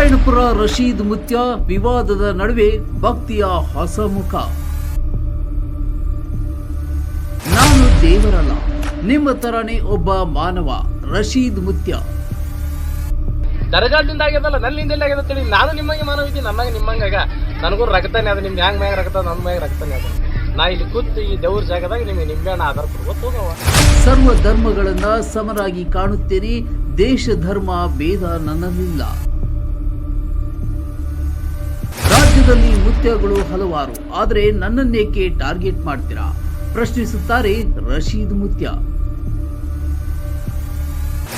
ನಾರಾಯಣಪುರ ರಶೀದ್ ಮುತ್ಯ ವಿವಾದದ ನಡುವೆ ಭಕ್ತಿಯ ಹೊಸ ಮುಖ. ನಾನು ದೇವರಲ್ಲ, ನಿಮ್ಮ ತರನೇ ಒಬ್ಬ ಮಾನವ. ರಶೀದ್ ಮುತ್ಯ. ದರ್ಗಾದಿಂದ ಆಗ್ಯದಲ್ಲ, ನನ್ನಿಂದ ಆಗ್ಯದ. ನಾನು ನಿಮ್ಮಂಗೆ ಮಾನವ ಇದ್ದೀನಿ, ನಮ್ಮಂಗೆ ನಿಮ್ಮಂಗಾಗ ನನಗೂ ರಕ್ತಾನೆ ಅದ. ನಿಮ್ಗೆ ಹ್ಯಾಂಗ ಮ್ಯಾಗ ರಕ್ತ, ನನ್ನ ಮ್ಯಾಗ ರಕ್ತಾನೆ ಅದ. ನಾ ಇಲ್ಲಿ ಕೂತು ಈ ದೇವ್ರ ಜಾಗದಾಗ ನಿಮಗೆ ನಿಂಬೆಹಣ್ಣು ಆಧಾರ ಕೊಡ್ಬೋದು. ಹೋಗವ. ಸರ್ವ ಧರ್ಮಗಳನ್ನ ಸಮರಾಗಿ ಕಾಣುತ್ತೇನೆ. ದೇಶ ಧರ್ಮ ಭೇದ ನನ್ನಲ್ಲಿಲ್ಲ. ರಾಜ್ಯದಲ್ಲಿ ಮುತ್ಯಗಳು ಹಲವಾರು, ಆದರೆ ನನ್ನನ್ನೇಕೆ ಟಾರ್ಗೆಟ್ ಮಾಡ್ತೀರಾ ಪ್ರಶ್ನಿಸುತ್ತಾರೆ ರಶೀದ್ ಮುತ್ಯ.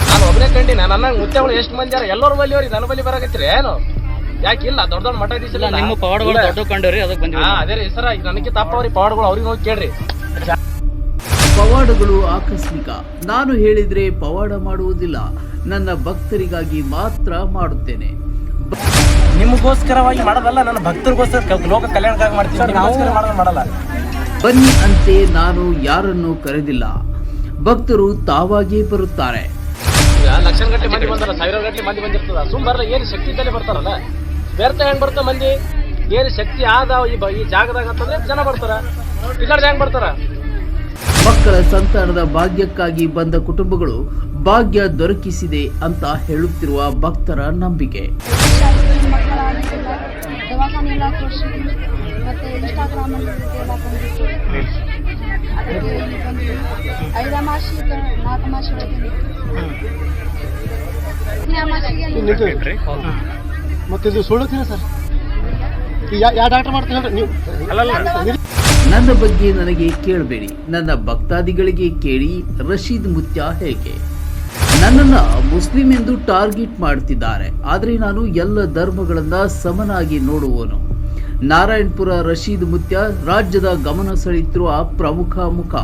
ನಾನು ಒಬ್ಬನೇ ಕಂಡಿನ, ನನ್ನ ಮುತ್ಯಗಳು ಎಷ್ಟು ಮಂದಿ ಎಲ್ಲರ ಬಲ್ಲಿ ಅವ್ರಿಗೆ ನನ್ನ ಬಲ್ಲಿ ಬರಾಕತ್ತೀರಿ ಏನು? ಯಾಕಿಲ್ಲ ದೊಡ್ಡ ದೊಡ್ಡ ಮಠಾಧೀಶರು ನಿಮ್ಮ ಪವಾಡಗಳು ದೊಡ್ಡ ಕಂಡವ್ರಿ, ಅದಕ್ಕೆ ಬಂದಿವಿ. ಅದೇ ರೀ ಸರ, ಈಗ ನನಗೆ ತಪ್ಪವ್ರಿ ಪವಾಡಗಳು, ಅವ್ರಿಗೆ ಹೋಗಿ ಕೇಳ್ರಿ. ಪವಾಡಗಳು ಆಕಸ್ಮಿಕ. ನಾನು ಹೇಳಿದ್ರೆ ಪವಾಡ ಮಾಡುವುದಿಲ್ಲ, ನನ್ನ ಭಕ್ತರಿಗಾಗಿ ಮಾತ್ರ ಮಾಡುತ್ತೇನೆ. ನಿಮಗೋಸ್ಕರವಾಗಿ ಮಾಡೋದಲ್ಲ, ನನ್ನ ಭಕ್ತರಿಗೋಸ್ಕರ ಲೋಕ ಕಲ್ಯಾಣಕ್ಕಾಗಿ ಮಾಡ್ತೀನಿ. ಮಾಡಲ್ಲ. ಬನ್ನಿ ಅಂತೆ ನಾನು ಯಾರನ್ನು ಕರೆದಿಲ್ಲ, ಭಕ್ತರು ತಾವಾಗೇ ಬರುತ್ತಾರೆ. ಲಕ್ಷಣ ಗಟ್ಟಲೆ ಮಂದಿ ಬಂದಲ್ಲ, ಸಾವಿರ ಗಟ್ಟಲೆ ಮಂದಿ ಬಂದಿರ್ತದ. ಸುಮ್ ಬರಲ್ಲ, ಏನು ಶಕ್ತಿ ಇದ್ದಲ್ಲೇ ಬರ್ತಾರಲ್ಲ. ಬೇರ್ತ ಹೆಂಗ್ ಬರ್ತಾರ ಮಂದಿ? ಏನು ಶಕ್ತಿ ಆದ ಈ ಜಾಗದಾಗ ಅಂತಂದ್ರೆ ಜನ ಬರ್ತಾರ. ಈ ಕಡೆ ಹೆಂಗ್ ಬರ್ತಾರ? ಮಕ್ಕಳ ಸಂತಾನದ ಭಾಗ್ಯಕ್ಕಾಗಿ ಬಂದ ಕುಟುಂಬಗಳು ಭಾಗ್ಯ ದೊರಕಿಸಿದೆ ಅಂತ ಹೇಳುತ್ತಿರುವ ಭಕ್ತರ ನಂಬಿಕೆ. ದವಾಖಾನೆ ಎಲ್ಲ ತೋರಿಸಿದ್ವಿ, ಮತ್ತೆ ಇನ್ಸ್ಟಾಗ್ರಾಮ್ ಅಲ್ಲಿ ಎಲ್ಲ ಬಂದಿತ್ತು. ಅದಕ್ಕೆ ಇಲ್ಲಿ ಬಂದು 5 ಅಮಾಸಿ 4 ಅಮಾಸಿ ಹೋಗಿದ್ವಿ. ಅಮಾಸಿಗೆ ಮತ್ತೆ ಇದು ಸುಳ್ಳುತ್ತೀರ ಸರ್? ಯಾವ ಡಾಕ್ಟರ್ ಮಾಡ್ತೀರ ನೀವು? ನನ್ನ ಬಗ್ಗೆ ನನಗೆ ಕೇಳಬೇಡಿ, ನನ್ನ ಭಕ್ತಾದಿಗಳಿಗೆ ಕೇಳಿ. ರಶೀದ್ ಮುತ್ಯ ಹೇಗೆ ನನ್ನನ್ನ ಮುಸ್ಲಿಂ ಎಂದು ಟಾರ್ಗೆಟ್ ಮಾಡ್ತಿದ್ದಾರೆ, ಆದರೆ ನಾನು ಎಲ್ಲ ಧರ್ಮಗಳನ್ನ ಸಮನಾಗಿ ನೋಡುವನು. ನಾರಾಯಣಪುರ ರಶೀದ್ ಮುತ್ಯ ರಾಜ್ಯದ ಗಮನ ಸೆಳೆಯುತ್ತಿರುವ ಪ್ರಮುಖ ಮುಖ.